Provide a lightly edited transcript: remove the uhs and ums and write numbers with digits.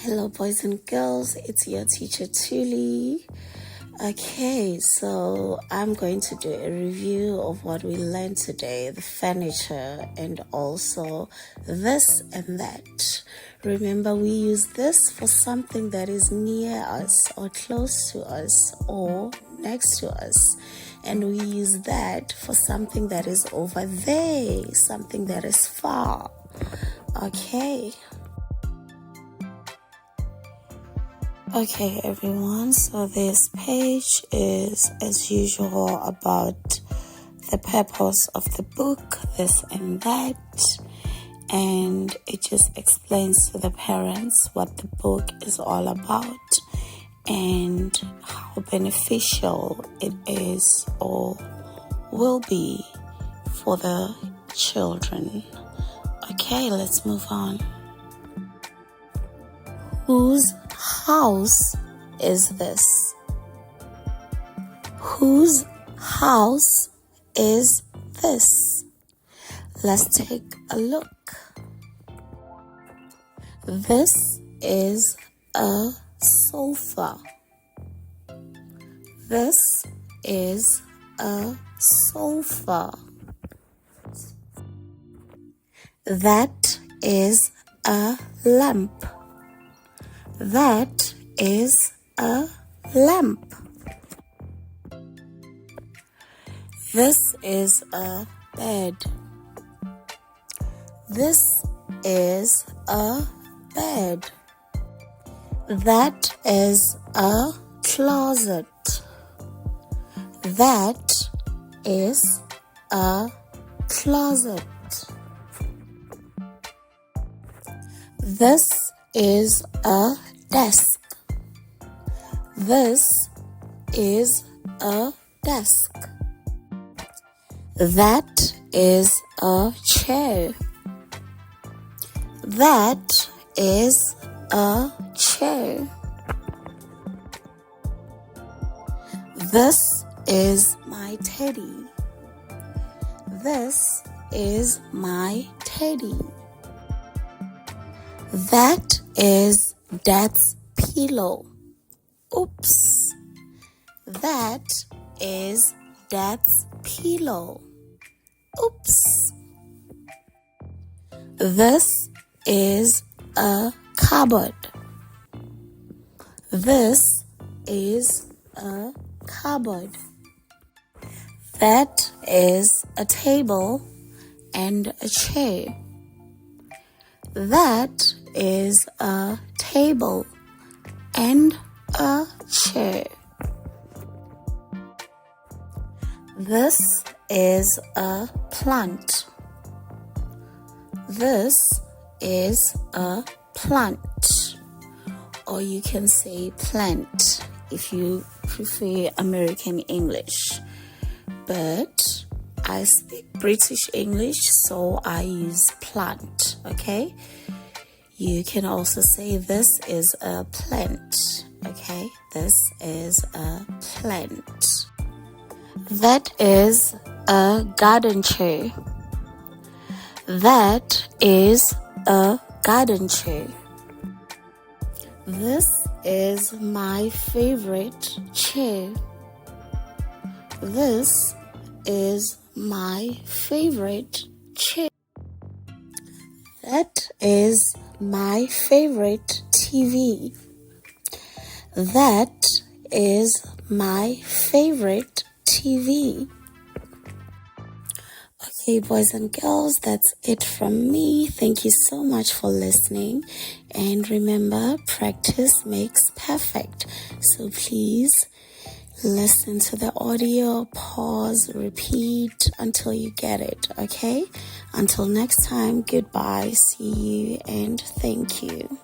Hello boys and girls, it's your teacher Thuli. Okay, so I'm going to do a review of what we learned today, the furniture and also this and that. Remember, we use this for something that is near us or close to us or next to us. And we use that for something that is over there, something that is far. Okay. Okay, everyone, so this page is, as usual, about the purpose of the book, this and that, and it just explains to the parents what the book is all about and how beneficial it is or will be for the children. Okay, let's move on. Whose house is this? Whose house is this? Let's take a look. This is a sofa. This is a sofa. That is a lamp. That is a lamp. This is a bed. This is a bed. That is a closet. That is a closet. This is a desk. This is a desk. That is a chair. That is a chair. This is my teddy. This is my teddy. That is Dad's pillow. Oops. That is Dad's pillow. Oops. This is a cupboard. This is a cupboard. That is a table and a chair. That is a table and a chair. This is a plant. This is a plant. Or you can say plant if you prefer American English. But I speak British English, so I use plant, okay? You can also say this is a plant, okay? This is a plant. That is a garden chair. That is a garden chair. This is my favorite chair. This is my favorite chair. That is my favorite TV. That is my favorite TV. Okay, boys and girls, that's it from me. Thank you so much for listening. And remember, practice makes perfect. So please listen to the audio, pause, repeat until you get it, okay? Until next time, goodbye, see you, and thank you.